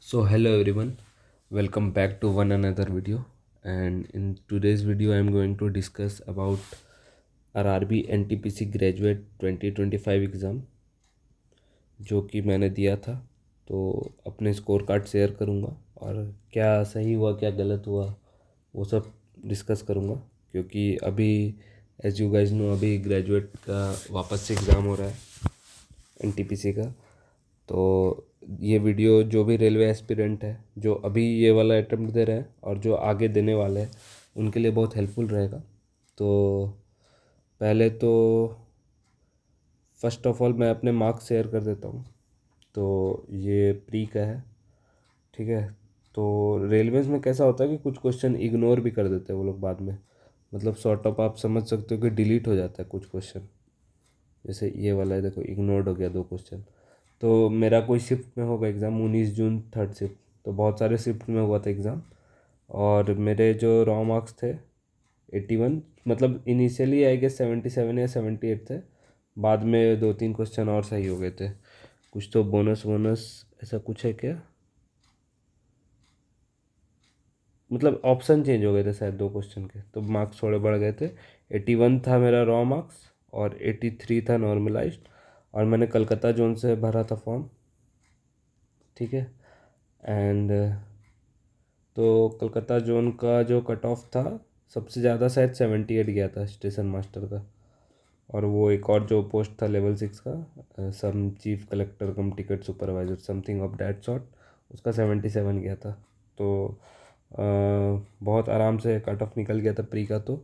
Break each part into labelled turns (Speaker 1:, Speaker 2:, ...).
Speaker 1: So hello everyone, welcome back to one another video. And in today's video I am going to discuss about RRB NTPC Graduate 2025 exam जो कि मैंने दिया था। तो अपने score card share करूँगा और क्या सही हुआ क्या गलत हुआ वो सब डिस्कस करूँगा, क्योंकि अभी एज यू गाइज नो अभी ग्रेजुएट का वापस से एग्ज़ाम हो रहा है एनटीपीसी का। तो ये वीडियो जो भी रेलवे एस्पिरेंट है जो अभी ये वाला अटेम्प्ट दे रहे हैं और जो आगे देने वाले हैं उनके लिए बहुत हेल्पफुल रहेगा। तो पहले तो फर्स्ट ऑफ ऑल मैं अपने मार्क्स शेयर कर देता हूँ। तो ये प्री का है, ठीक है। तो रेलवेज़ में कैसा होता है कि कुछ क्वेश्चन इग्नोर भी कर देते हैं वो लोग बाद में, मतलब सॉर्ट ऑफ आप समझ सकते हो कि डिलीट हो जाता है कुछ क्वेश्चन। जैसे ये वाला है, देखो इग्नोर्ड हो गया 2 क्वेश्चन। तो मेरा कोई शिफ्ट में होगा एग्ज़ाम 19 जून थर्ड शिफ्ट, तो बहुत सारे शिफ्ट में हुआ था एग्ज़ाम। और मेरे जो रॉ मार्क्स थे 81, मतलब इनिशियली आई गेस 77 या 78 थे। बाद में 2-3 क्वेश्चन और सही हो गए थे। कुछ तो बोनस वोनस ऐसा कुछ है क्या, मतलब ऑप्शन चेंज हो गए थे शायद 2 क्वेश्चन के, तो मार्क्स थोड़े बढ़ गए थे। 81 था मेरा रॉ मार्क्स और 83 था नॉर्मलाइज्ड। और मैंने कलकत्ता जोन से भरा था फॉर्म, ठीक है। एंड तो कलकत्ता जोन का जो कट ऑफ था सबसे ज़्यादा शायद 78 गया था स्टेशन मास्टर का। और वो एक और जो पोस्ट था लेवल 6 का, some chief collector cum ticket supervisor something of that sort, उसका 77 गया था। तो बहुत आराम से कट ऑफ निकल गया था प्री का। तो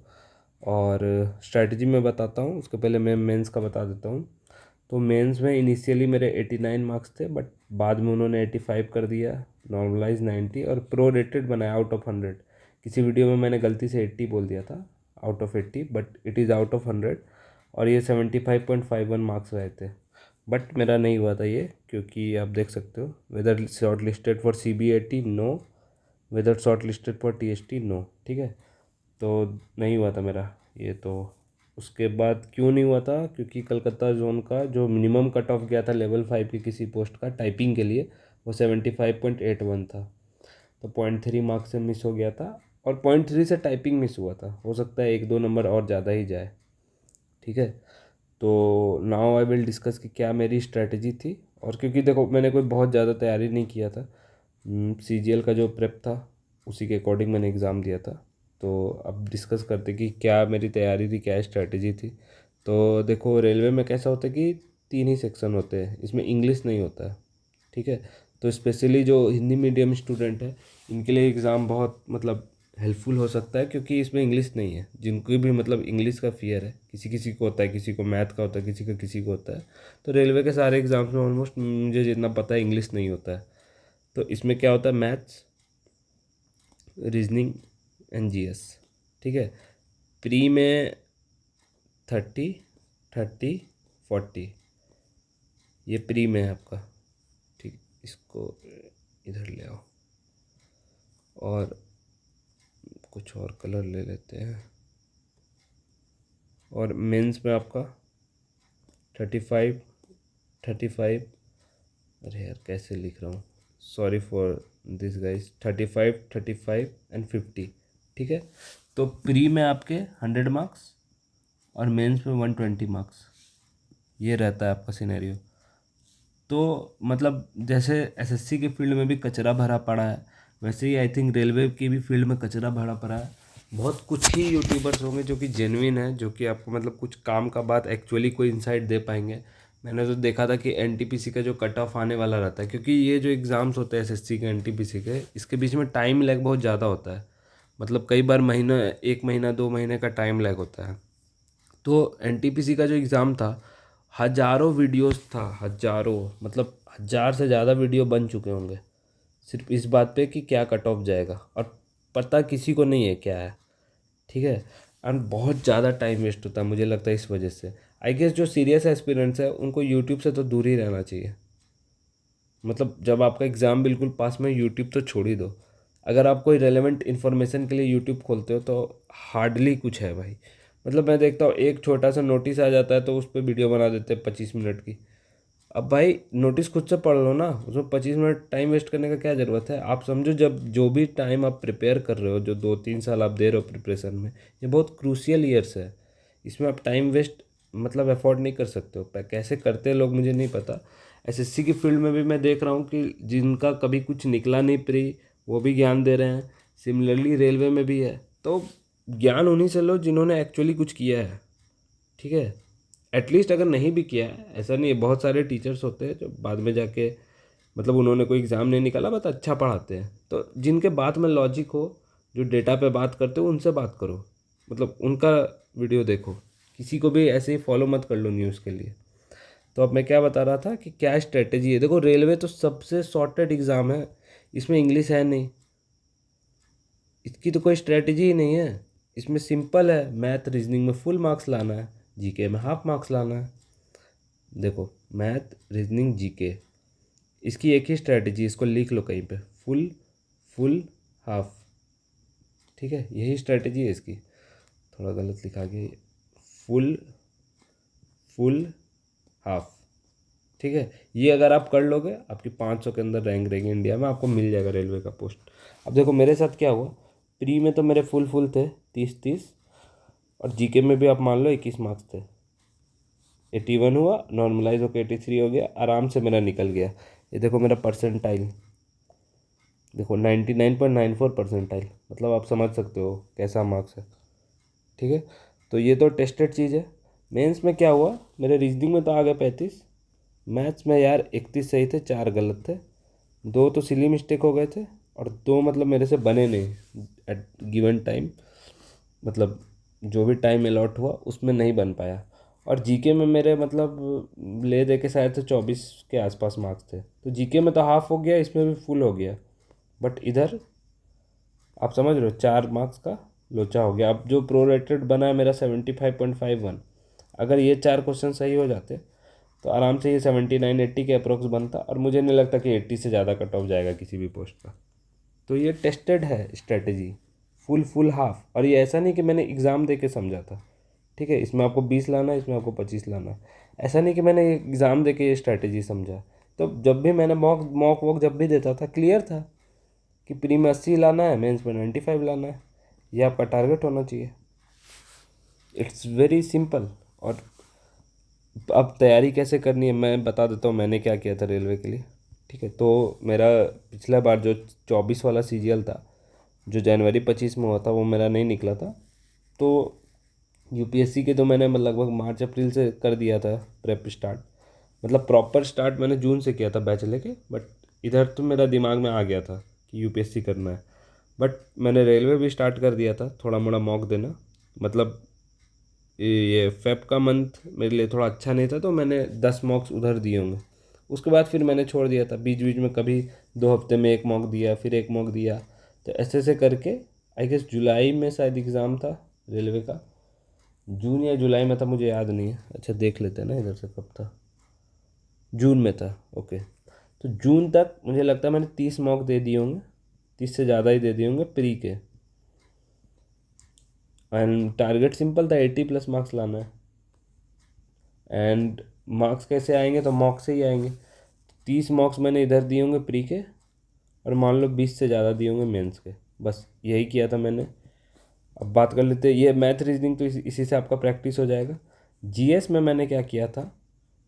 Speaker 1: और स्ट्रैटेजी मैं बताता हूँ, उसके पहले मैं मेंस का बता देता हूँ। तो मेंस में इनिशियली मेरे 89 मार्क्स थे, बट बाद में उन्होंने 85 कर दिया, नॉर्मलाइज 90 और प्रो रेटेड बनाया आउट ऑफ 100। किसी वीडियो में मैंने गलती से 80 बोल दिया था, out of 80, but it is out of 100। और ये 75.51 मार्क्स रहे थे, बट मेरा नहीं हुआ था ये, क्योंकि आप देख सकते हो whether shortlisted for CB80 no, whether shortlisted for TST no, ठीक है। तो नहीं हुआ था मेरा ये। तो उसके बाद क्यों नहीं हुआ था, क्योंकि कलकत्ता जोन का जो मिनिमम कट ऑफ गया था लेवल 5 की किसी पोस्ट का टाइपिंग के लिए, वो 75.81 था। तो 0.3 मार्क्स से मिस हो गया था, और 0.3 से टाइपिंग मिस हुआ था, हो सकता है 1-2 नंबर और ज़्यादा ही जाए, ठीक है। तो नाउ आई विल डिस्कस कि क्या मेरी स्ट्रैटेजी थी। और क्योंकि देखो मैंने कोई बहुत ज़्यादा तैयारी नहीं किया था, CGL का जो प्रेप था उसी के अकॉर्डिंग मैंने एग्ज़ाम दिया था। तो अब डिस्कस करते कि क्या मेरी तैयारी थी, क्या स्ट्रैटेजी थी। तो देखो रेलवे में कैसा होता है कि 3 ही सेक्शन होते हैं, इसमें इंग्लिश नहीं होता है, ठीक है। तो स्पेशली जो हिंदी मीडियम स्टूडेंट है इनके लिए एग्ज़ाम बहुत मतलब हेल्पफुल हो सकता है, क्योंकि इसमें इंग्लिश नहीं है। जिनको भी मतलब इंग्लिश का फियर है, किसी किसी को होता है, किसी को मैथ का होता है, किसी को होता है। तो रेलवे के सारे एग्ज़ाम्स में ऑलमोस्ट मुझे जितना पता है इंग्लिश नहीं होता है। तो इसमें क्या होता है, मैथ्स, रीजनिंग एंड GS, ठीक है। प्री में 30, 30, 40, ये प्री में है आपका, ठीक। इसको इधर ले आओ और कुछ और कलर ले लेते हैं। और मेंस में आपका 35, 35, अरे यार कैसे लिख रहा हूँ, sorry for this guys, 35, 35 and 50, ठीक है। तो प्री में आपके 100 मार्क्स और मेंस में 120 मार्क्स, ये रहता है आपका सिनेरियो। तो मतलब जैसे SSC के फील्ड में भी कचरा भरा पड़ा है, वैसे ही आई थिंक रेलवे की भी फील्ड में कचरा भरा पड़ा है। बहुत कुछ ही यूट्यूबर्स होंगे जो कि जेन्युइन है, जो कि आपको मतलब कुछ काम का बात एक्चुअली कोई इंसाइट दे पाएंगे। मैंने तो देखा था कि NTPC का जो कट ऑफ आने वाला रहता है, क्योंकि ये जो एग्ज़ाम्स होते हैं SSC के NTPC के, इसके बीच में टाइम लैग बहुत ज़्यादा होता है। मतलब कई बार महीना, 1 महीना 2 महीने का टाइम लैग होता है। तो NTPC का जो एग्ज़ाम था, हज़ारों वीडियोस था, हज़ारों, मतलब 1000 से ज़्यादा वीडियो बन चुके होंगे सिर्फ इस बात पे कि क्या कट ऑफ जाएगा, और पता किसी को नहीं है क्या है, ठीक है। एंड बहुत ज़्यादा टाइम वेस्ट होता है मुझे लगता है इस वजह से। आई गेस जो सीरियस एस्पिरेंट्स है उनको यूट्यूब से तो दूर ही रहना चाहिए। मतलब जब आपका एग्ज़ाम बिल्कुल पास में, यूट्यूब तो छोड़ ही दो। अगर आप कोई रेलेवेंट इन्फॉर्मेशन के लिए यूट्यूब खोलते हो तो हार्डली कुछ है भाई। मतलब मैं देखता हूँ एक छोटा सा नोटिस आ जाता है तो उस पर वीडियो बना देते हैं 25 मिनट की। अब भाई नोटिस खुद से पढ़ लो ना, उसमें 25 मिनट टाइम वेस्ट करने का क्या ज़रूरत है। आप समझो जब जो भी टाइम आप प्रिपेयर कर रहे हो, जो 2-3 साल आप दे रहे हो प्रिपरेशन में, ये बहुत क्रूशियल ईयर्स है। इसमें आप टाइम वेस्ट मतलब अफोर्ड नहीं कर सकते हो। कैसे करते हैं लोग मुझे नहीं पता। एसएससी की फील्ड में भी मैं देख रहा हूँ कि जिनका कभी कुछ निकला नहीं प्री, वो भी ज्ञान दे रहे हैं। सिमिलरली रेलवे में भी है। तो ज्ञान उन्हीं से लो जिन्होंने एक्चुअली कुछ किया है, ठीक है। एटलीस्ट अगर नहीं भी किया है, ऐसा नहीं है, बहुत सारे टीचर्स होते हैं जो बाद में जाके मतलब उन्होंने कोई एग्ज़ाम नहीं निकाला बट अच्छा पढ़ाते हैं। तो जिनके बात में लॉजिक हो, जो डेटा पे बात करते हो, उनसे बात करो, मतलब उनका वीडियो देखो। किसी को भी ऐसे ही फॉलो मत कर लो न्यूज़ के लिए। तो अब मैं क्या बता रहा था कि क्या स्ट्रेटेजी है। देखो रेलवे तो सबसे शॉर्टेड एग्ज़ाम है, इसमें इंग्लिश है नहीं, इसकी तो कोई स्ट्रेटेजी ही नहीं है। इसमें सिंपल है, मैथ रीजनिंग में फुल मार्क्स लाना है, जीके में हाफ मार्क्स लाना है। देखो मैथ रीजनिंग जीके, इसकी एक ही स्ट्रेटजी, इसको लिख लो कहीं पे, फुल फुल हाफ, ठीक है, यही स्ट्रेटजी है इसकी। थोड़ा गलत लिखा गया, फुल फुल हाफ, ठीक है। ये अगर आप कर लोगे, आपकी 500 के अंदर रैंक रहेगी इंडिया में, आपको मिल जाएगा रेलवे का पोस्ट। अब देखो मेरे साथ क्या हुआ, प्री में तो मेरे फुल फुल थे 30-30, और जीके में भी आप मान लो 21 मार्क्स थे। 81 हुआ, नॉर्मलाइज होकर 83 हो गया, आराम से मेरा निकल गया। ये देखो मेरा परसेंटाइल, देखो 99.94 परसेंटाइल, मतलब आप समझ सकते हो कैसा मार्क्स है, ठीक है। तो ये तो टेस्टेड चीज़ है। मेंस में क्या हुआ, मेरे रीजनिंग में तो आ गए 35, मैथ्स में यार 31 सही थे, 4 गलत थे, 2 तो सिली मिस्टेक हो गए थे, और 2 मतलब मेरे से बने नहीं एट गिवन टाइम, मतलब जो भी टाइम अलॉट हुआ उसमें नहीं बन पाया। और जीके में मेरे मतलब ले दे के शायद से 24 के आसपास मार्क्स थे, तो जीके में तो हाफ हो गया, इसमें भी फुल हो गया। बट इधर आप समझ रहे हो 4 मार्क्स का लोचा हो गया। अब जो प्रोरेटेड बना है मेरा 75.51, अगर ये 4 क्वेश्चन सही हो जाते तो आराम से ये 79-80 के अप्रोक्स बनता, और मुझे नहीं लगता कि 80 से ज़्यादा कट ऑफ जाएगा किसी भी पोस्ट का। तो ये टेस्टेड है स्ट्रेटेजी, फुल फुल हाफ। और ये ऐसा नहीं कि मैंने एग्ज़ाम दे के समझा था, ठीक है, इसमें आपको 20 लाना है, इसमें आपको 25 लाना है। ऐसा नहीं कि मैंने एग्ज़ाम दे के ये स्ट्रेटेजी समझा। तो जब भी मैंने मॉक मॉक वॉक जब भी देता था, क्लियर था कि प्री में 80 लाना है, मेंस में 95 लाना है, ये आपका टारगेट होना चाहिए। It's very simple. और अब तैयारी कैसे करनी है मैं बता देता हूँ, मैंने क्या किया था रेलवे के लिए, ठीक है। तो मेरा पिछला बार जो 24 वाला सीजीएल था, जो जनवरी 25 में हुआ था, वो मेरा नहीं निकला था। तो यूपीएससी के तो मैंने लगभग मार्च अप्रैल से कर दिया था प्रेप स्टार्ट, मतलब प्रॉपर स्टार्ट मैंने जून से किया था बैच लेके। बट इधर तो मेरा दिमाग में आ गया था कि यूपीएससी करना है। बट मैंने रेलवे भी स्टार्ट कर दिया था, थोड़ा मोड़ा मॉक देना। मतलब ये फेब का मंथ मेरे लिए थोड़ा अच्छा नहीं था, तो मैंने 10 मॉक्स उधर दिए होंगे। उसके बाद फिर मैंने छोड़ दिया था, बीच बीच में कभी 2 हफ्ते में एक मॉक दिया, फिर एक मॉक दिया। तो ऐसे ऐसे करके आई गेस जुलाई में शायद एग्ज़ाम था रेलवे का, जून या जुलाई में था, मुझे याद नहीं है। अच्छा देख लेते हैं ना इधर से कब था, जून में था, ओके। तो जून तक मुझे लगता है मैंने 30 मॉक दे दिए होंगे, 30 से ज़्यादा ही दे दिए होंगे प्री के। एंड टारगेट सिंपल था, 80+ मार्क्स लाना है। एंड मार्क्स कैसे आएंगे, तो मॉक से ही आएंगे। 30 मॉक्स मैंने इधर दिए होंगे प्री के, और मान लो 20 से ज़्यादा दिए होंगे मेंस के, बस यही किया था मैंने। अब बात कर लेते हैं, ये मैथ रीजनिंग तो इसी से आपका प्रैक्टिस हो जाएगा। जीएस में मैंने क्या किया था,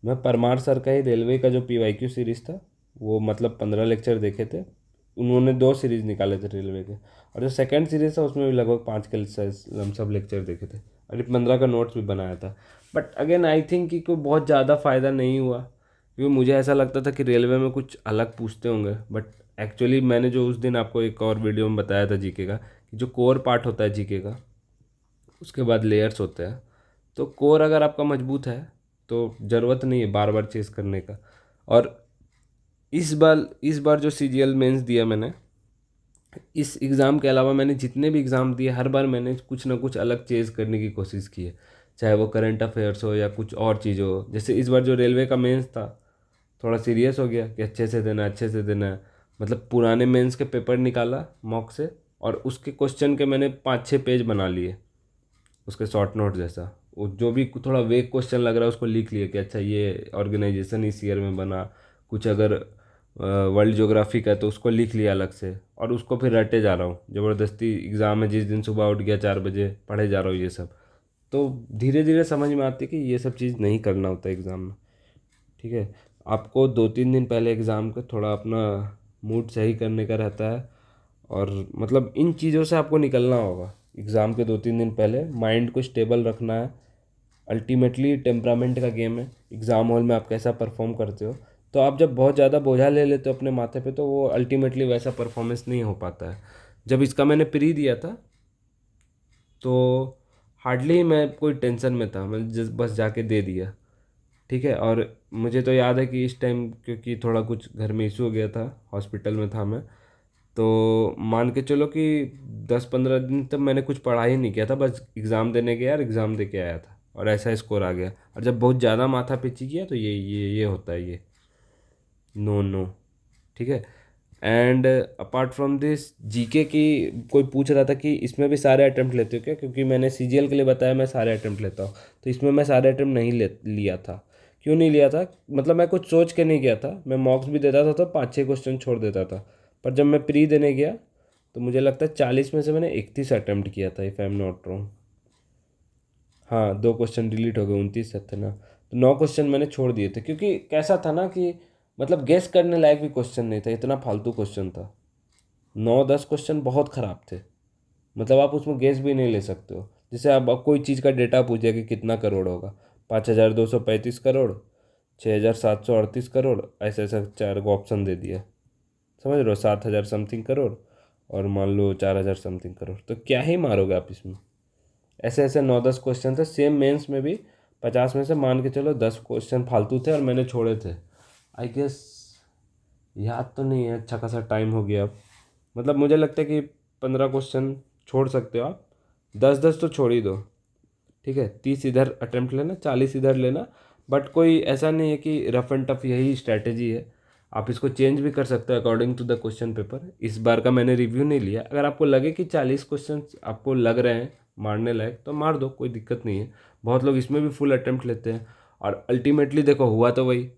Speaker 1: मैं परमार सर का ही रेलवे का जो पीवाईक्यू सीरीज़ था, वो मतलब 15 लेक्चर देखे थे। उन्होंने 2 सीरीज़ निकाले थे रेलवे के, और जो सेकंड सीरीज़ था उसमें भी लगभग 5 के लमसम लेक्चर देखे थे, और 15 का नोट्स भी बनाया था। बट अगेन आई थिंक कि कोई बहुत ज़्यादा फ़ायदा नहीं हुआ, क्योंकि मुझे ऐसा लगता था कि रेलवे में कुछ अलग पूछते होंगे। बट एक्चुअली मैंने जो उस दिन आपको एक और वीडियो में बताया था जीके का, कि जो कोर पार्ट होता है जीके का, उसके बाद लेयर्स होते हैं। तो कोर अगर आपका मजबूत है तो ज़रूरत नहीं है बार बार चेस करने का। और इस बार जो सीजीएल मेंस दिया मैंने, इस एग्ज़ाम के अलावा मैंने जितने भी एग्ज़ाम दिए, हर बार मैंने कुछ ना कुछ अलग चेज़ करने की कोशिश की है, चाहे वो करंट अफेयर्स हो या कुछ और चीज़ हो। जैसे इस बार जो रेलवे का मेंस था, थोड़ा सीरियस हो गया कि अच्छे से देना है, अच्छे से देना है। मतलब पुराने मेंस के पेपर निकाला मॉक से, और उसके क्वेश्चन के मैंने 5-6 पेज बना लिए, उसके शॉर्ट नोट जैसा। जो भी थोड़ा वेग क्वेश्चन लग रहा है उसको लिख लिया कि अच्छा ये ऑर्गेनाइजेशन इस ईयर में बना। कुछ अगर वर्ल्ड ज्योग्राफी का है तो उसको लिख लिया अलग से, और उसको फिर रटे जा रहा हूँ ज़बरदस्ती। एग्ज़ाम है जिस दिन सुबह उठ गया 4 बजे पढ़े जा रहा हूँ ये सब। तो धीरे धीरे समझ में आती है कि ये सब चीज़ नहीं करना होता एग्ज़ाम में। ठीक है, आपको 2-3 दिन पहले एग्ज़ाम के थोड़ा अपना मूड सही करने का रहता है, और मतलब इन चीज़ों से आपको निकलना होगा। एग्ज़ाम के 2-3 दिन पहले माइंड को स्टेबल रखना है। अल्टीमेटली टेम्परामेंट का गेम है, एग्ज़ाम हॉल में आप कैसा परफॉर्म करते हो। तो आप जब बहुत ज़्यादा बोझा ले लेते हो अपने माथे पे तो वो अल्टीमेटली वैसा परफॉर्मेंस नहीं हो पाता है। जब इसका मैंने प्री दिया था तो हार्डली मैं कोई टेंशन में था, मैं जस्ट बस जाके दे दिया। ठीक है, और मुझे तो याद है कि इस टाइम क्योंकि थोड़ा कुछ घर में इशू हो गया था, हॉस्पिटल में था मैं। तो मान के चलो कि 10-15 दिन तक मैंने कुछ पढ़ा ही नहीं किया था, बस एग्ज़ाम देने गया और एग्ज़ाम दे के आया था, और ऐसा स्कोर आ गया। और जब बहुत ज़्यादा माथा पीची किया तो ये होता है ये। No no. ठीक है। And apart from this GK की कोई पूछ रहा था कि इसमें भी सारे अटेम्प्ट लेते हो क्या, क्योंकि मैंने सीजीएल के लिए बताया मैं सारे अटेम्प्ट लेता हूँ। तो इसमें मैं सारे अटेम्प्ट नहीं लिया था। क्यों नहीं लिया था, मतलब मैं कुछ सोच के नहीं गया था। मैं मॉक्स भी देता था तो 5-6 क्वेश्चन छोड़ देता था। पर जब मैं प्री देने गया तो मुझे लगता है 40 में से मैंने 31 अटेम्प्ट किया था, if I am not wrong. हाँ, 2 क्वेश्चन डिलीट हो गए, 29 थे ना। तो 9 क्वेश्चन मैंने छोड़ दिए थे, क्योंकि कैसा था ना कि मतलब गेस करने लायक भी क्वेश्चन नहीं था, इतना फालतू क्वेश्चन था। 9-10 क्वेश्चन बहुत ख़राब थे, मतलब आप उसमें गेस भी नहीं ले सकते हो। जैसे अब कोई चीज़ का डेटा पूछ दिया कि कितना करोड़ होगा, 5,235 करोड़, 6,738 करोड़, ऐसे ऐसा 4 ऑप्शन दे दिया। समझ रहे हो, 7,000 समथिंग करोड़, और मान लो 4,000 समथिंग करोड़, तो क्या ही मारोगे आप इसमें। ऐसे ऐसे 9-10 क्वेश्चन थे, सेम मेंस में भी। 50 में से मान के चलो 10 क्वेश्चन फालतू थे और मैंने छोड़े थे। आई गेस, याद तो नहीं है, अच्छा खासा टाइम हो गया अब। मतलब मुझे लगता है कि 15 क्वेश्चन छोड़ सकते हो आप, 10-10 तो छोड़ ही दो। ठीक है, 30 इधर अटेम्प्ट लेना, 40 इधर लेना। बट कोई ऐसा नहीं है कि रफ एंड टफ यही स्ट्रैटेजी है। आप इसको चेंज भी कर सकते हो according to the question paper. इस बार का मैंने रिव्यू नहीं लिया, अगर आपको लगे कि 40 क्वेश्चन आपको लग रहे हैं मारने लायक तो मार दो, कोई दिक्कत नहीं है। बहुत लोग इसमें भी फुल अटेम्प्ट लेते हैं, और अल्टीमेटली देखो हुआ तो वही,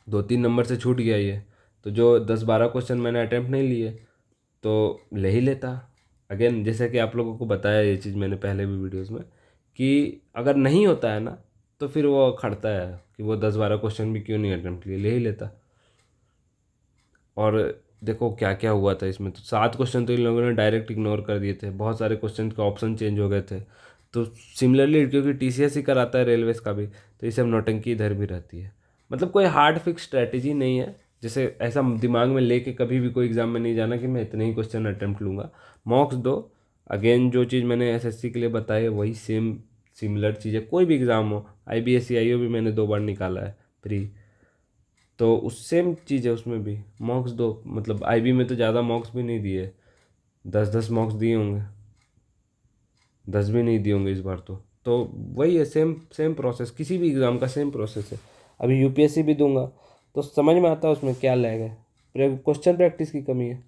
Speaker 1: 2-3 नंबर से छूट गया ये। तो जो 10-12 क्वेश्चन मैंने अटेम्प्ट नहीं लिए तो ले ही लेता। अगेन जैसे कि आप लोगों को बताया ये चीज़ मैंने पहले भी वीडियोस में, कि अगर नहीं होता है ना तो फिर वो खड़ता है कि वो 10-12 क्वेश्चन भी क्यों नहीं अटेम्प्ट लिए, ले ही लेता। और देखो क्या क्या हुआ था इसमें, तो 7 क्वेश्चन तो इन लोगों ने डायरेक्ट इग्नोर कर दिए थे, बहुत सारे क्वेश्चन के ऑप्शन चेंज हो गए थे। तो सिमिलरली क्योंकि टीसीएस ही कराता है रेलवेज का भी, तो ये सब नौटंकी इधर भी रहती है। मतलब कोई हार्ड फिक्स स्ट्रैटेजी नहीं है, जैसे ऐसा दिमाग में लेके कभी भी कोई एग्ज़ाम में नहीं जाना कि मैं इतने ही क्वेश्चन अटेम्प्ट लूँगा। मॉक्स दो। अगेन जो चीज़ मैंने एसएससी के लिए बताई है वही सेम सिमिलर चीज़ है, कोई भी एग्ज़ाम हो। आईबीएससी आईओ भी मैंने 2 बार निकाला है प्री, तो उस सेम चीज़ है उसमें भी। मॉक्स दो, मतलब आईबी में तो ज़्यादा मॉक्स भी नहीं दिए, 10-10 मॉक्स दिए होंगे, 10 भी नहीं दिए होंगे इस बार तो वही है, सेम सेम प्रोसेस, किसी भी एग्ज़ाम का सेम प्रोसेस है। अभी यूपीएससी भी दूंगा तो समझ में आता है उसमें क्या लैग है, क्वेश्चन प्रैक्टिस की कमी है।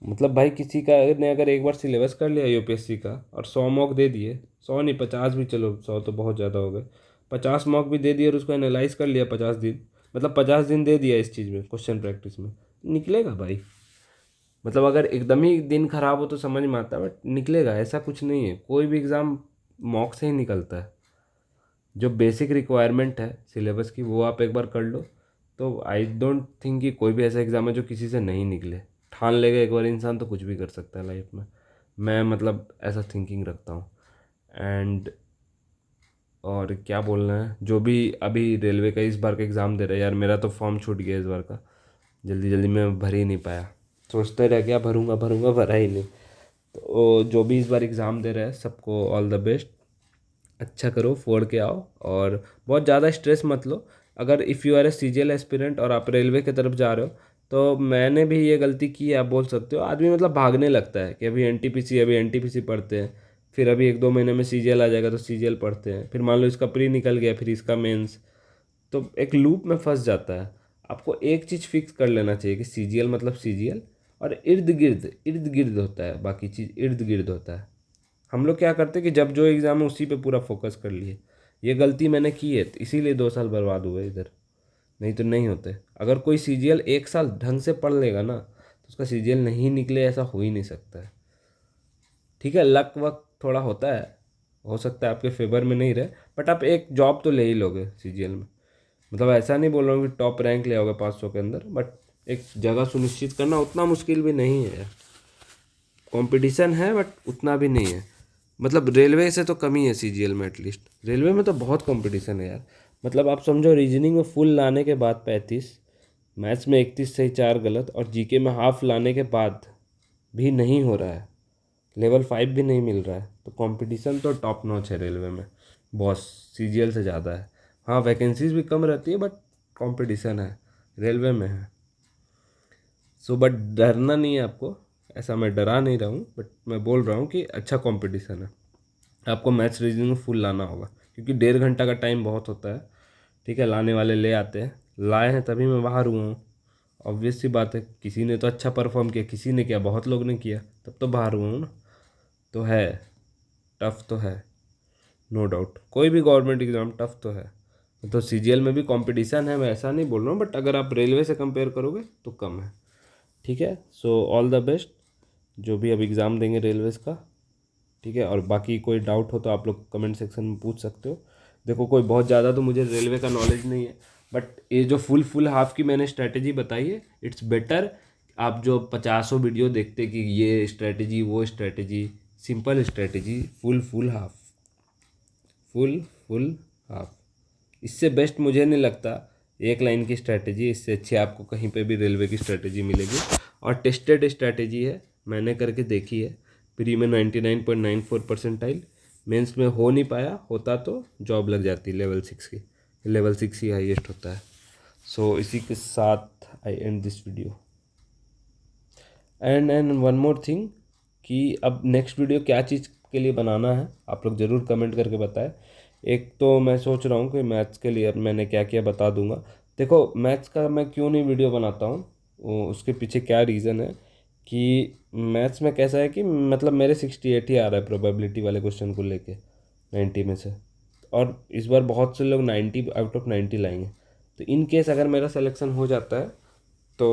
Speaker 1: मतलब भाई किसी का ने अगर एक बार सिलेबस कर लिया यूपीएससी का और 100 मॉक दे दिए, 100 नहीं 50 भी, चलो 100 तो बहुत ज़्यादा हो गए, 50 मॉक भी दे दिए और उसको एनालाइज कर लिया 50 दिन, मतलब 50 दिन दे दिया इस चीज़ में क्वेश्चन प्रैक्टिस में, निकलेगा भाई। मतलब अगर एकदम ही दिन खराब हो तो समझ में आता है, बट निकलेगा, ऐसा कुछ नहीं है, कोई भी एग्ज़ाम मॉक से ही निकलता है। जो बेसिक रिक्वायरमेंट है सिलेबस की वो आप एक बार कर लो, तो आई डोंट थिंक कि कोई भी ऐसा एग्ज़ाम है जो किसी से नहीं निकले। ठान लेगा एक बार इंसान तो कुछ भी कर सकता है लाइफ में। मैं मतलब ऐसा थिंकिंग रखता हूँ। एंड और क्या बोलना है, जो भी अभी रेलवे का इस बार का एग्ज़ाम दे रहा है यार, मेरा तो फॉर्म छूट गया इस बार का, जल्दी जल्दी मैं भर ही नहीं पाया। सोचते रह गया भरूंगा भरूंगा, भरा ही नहीं। तो जो भी इस बार एग्ज़ाम दे रहा है सबको ऑल द बेस्ट। अच्छा करो, फोड़ के आओ, और बहुत ज़्यादा स्ट्रेस मत लो। अगर if you are a CGL aspirant और आप रेलवे की तरफ जा रहे हो तो मैंने भी ये गलती की है, आप बोल सकते हो। आदमी मतलब भागने लगता है कि अभी एनटीपीसी, अभी एनटीपीसी पढ़ते हैं, फिर अभी 1-2 महीने में सीजीएल आ जाएगा तो सीजीएल पढ़ते हैं, फिर मान लो इसका प्री निकल गया फिर इसका मेंस, तो एक लूप में फंस जाता है। आपको एक चीज़ फिक्स कर लेना चाहिए कि सीजीएल मतलब सीजीएल, और इर्द गिर्द होता है, बाकी चीज़ इर्द गिर्द होता है। हम लोग क्या करते कि जब जो एग्ज़ाम है उसी पे पूरा फोकस कर लिए। ये गलती मैंने की है, इसीलिए 2 साल बर्बाद हुए इधर, नहीं तो नहीं होते। अगर कोई सीजीएल 1 साल ढंग से पढ़ लेगा ना तो उसका सीजीएल नहीं निकले, ऐसा हो ही नहीं सकता है। ठीक है, लक वक थोड़ा होता है, हो सकता है आपके फेवर में नहीं रहे, बट आप एक जॉब तो ले ही लोगे सीजीएल में। मतलब ऐसा नहीं बोल रहा हूँ कि टॉप रैंक ले आओगे 500 के अंदर, बट एक जगह सुनिश्चित करना उतना मुश्किल भी नहीं है यार। कंपटीशन है बट उतना भी नहीं है, मतलब रेलवे से तो कम ही है सीजीएल में। एटलीस्ट रेलवे में तो बहुत कंपटीशन है यार। मतलब आप समझो, रीजनिंग में फुल लाने के बाद 35, मैथ्स में 31 सही 4 गलत, और जीके में हाफ लाने के बाद भी नहीं हो रहा है, लेवल 5 भी नहीं मिल रहा है, तो कंपटीशन तो टॉप नॉच है रेलवे में, बॉस सीजीएल से ज़्यादा है। हाँ, वैकेंसीज भी कम रहती है बट कंपटीशन है, रेलवे में है। सो बट डरना नहीं है आपको, ऐसा मैं डरा नहीं रहा हूँ, बट मैं बोल रहा हूँ कि अच्छा कंपटीशन है। आपको मैथ्स रीजनिंग में फुल लाना होगा, क्योंकि 1.5 घंटा का टाइम बहुत होता है। ठीक है, लाने वाले ले आते हैं, लाए हैं तभी मैं बाहर हुआ हूँ। ऑब्वियस सी बात है, किसी ने तो अच्छा परफॉर्म किया, किसी ने किया, बहुत लोग ने किया, तब तो बाहर हुआ हूँ ना। तो है, टफ तो है, नो डाउट, कोई भी गवर्नमेंट एग्ज़ाम टफ तो है। तो सीजीएल में भी कंपटीशन है, मैं ऐसा नहीं बोल रहा हूँ, बट अगर आप रेलवे से कंपेयर करोगे तो कम है। ठीक है, सो ऑल द बेस्ट जो भी अब एग्ज़ाम देंगे रेलवेज़ का। ठीक है, और बाकी कोई डाउट हो तो आप लोग कमेंट सेक्शन में पूछ सकते हो। देखो, कोई बहुत ज़्यादा तो मुझे रेलवे का नॉलेज नहीं है, बट ये जो फुल हाफ की मैंने स्ट्रैटेजी बताई है, इट्स बेटर आप जो 50 वीडियो देखते कि ये स्ट्रैटेजी वो strategy, simple strategy, full half, full half, इससे बेस्ट मुझे नहीं लगता। एक लाइन की स्ट्रैटेजी, इससे अच्छी आपको कहीं पे भी रेलवे की स्ट्रैटेजी मिलेगी, और टेस्टेड स्ट्रैटेजी है, मैंने करके देखी है। प्री में 99.94 परसेंटाइल, मेंस में हो नहीं पाया, होता तो जॉब लग जाती लेवल 6 की, लेवल 6 ही हाईएस्ट होता है। सो इसी के साथ I end this video. And one more thing, कि अब नेक्स्ट वीडियो क्या चीज़ के लिए बनाना है आप लोग ज़रूर कमेंट करके बताएं। एक तो मैं सोच रहा हूँ कि मैथ्स के लिए मैंने क्या किया बता दूंगा। देखो, मैथ्स का मैं क्यों नहीं वीडियो बनाता हूँ, उसके पीछे क्या रीज़न है कि मैथ्स में कैसा है कि मतलब मेरे 68 ही आ रहा है प्रोबेबिलिटी वाले क्वेश्चन को लेके 90 में से, और इस बार बहुत से लोग 90 आउट ऑफ 90 लाएंगे। तो इन केस अगर मेरा सिलेक्शन हो जाता है तो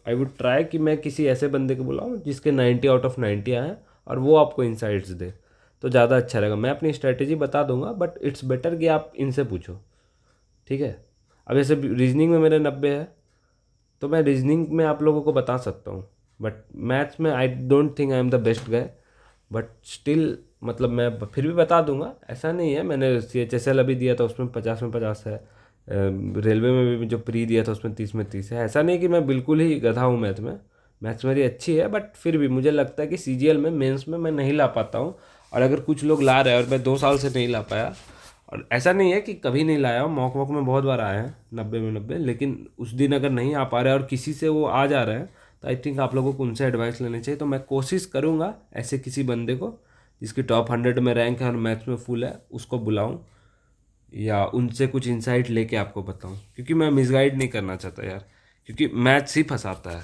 Speaker 1: आई वुड ट्राई कि मैं किसी ऐसे बंदे को बुलाऊं जिसके 90 आउट ऑफ 90 आए, और वो आपको इंसाइट्स दे, तो ज़्यादा अच्छा रहेगा। मैं अपनी स्ट्रैटेजी बता दूंगा, बट इट्स बेटर कि आप इनसे पूछो। ठीक है, अब जैसे रीजनिंग में मेरे 90 है, तो मैं रीजनिंग में आप लोगों को बता सकता हूँ, बट मैथ्स में I don't think I am the best guy, but still मतलब मैं फिर भी बता दूंगा, ऐसा नहीं है। मैंने CHSL अभी दिया था, उसमें 50 में 50 है। रेलवे में भी जो प्री दिया था उसमें 30 में 30 है। ऐसा नहीं कि मैं बिल्कुल ही गधा हूँ मैथ में, मैथ्स मेरी अच्छी है, बट फिर भी मुझे लगता है कि सीजीएल में मेंस में मैं नहीं ला पाता हूँ। और अगर कुछ लोग ला रहे हैं और मैं 2 साल से नहीं ला पाया, और ऐसा नहीं है कि कभी नहीं लाया हूँ, मॉक वॉक में बहुत बार आए हैं 90 में 90, लेकिन उस दिन अगर नहीं आ पा रहे और किसी से वो आ जा रहे हैं, तो आई थिंक आप लोगों को उनसे एडवाइस लेनी चाहिए। तो मैं कोशिश करूँगा ऐसे किसी बंदे को जिसकी टॉप 100 में रैंक है और मैथ्स में फुल है, उसको बुलाऊँ, या उनसे कुछ इंसाइट लेके आपको बताऊँ, क्योंकि मैं मिसगाइड नहीं करना चाहता यार। क्योंकि मैथ्स ही फंसाता है,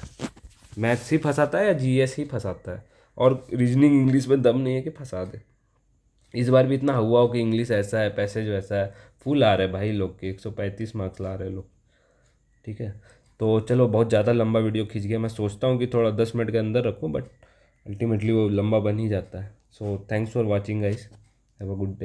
Speaker 1: मैथ्स ही फंसाता है या जीएस ही फंसाता है, और रीजनिंग इंग्लिश में दम नहीं है कि फंसा दे। इस बार भी इतना हुआ हो कि इंग्लिश ऐसा है, पैसेज वैसा है, फुल आ रहे भाई लोग के 135 मार्क्स ला रहे लोग। ठीक है, तो चलो, बहुत ज़्यादा लंबा वीडियो खींच गया। मैं सोचता हूँ कि थोड़ा 10 मिनट के अंदर रखूँ, बट अल्टीमेटली वो लंबा बन ही जाता है। So thanks for watching guys, have a good day.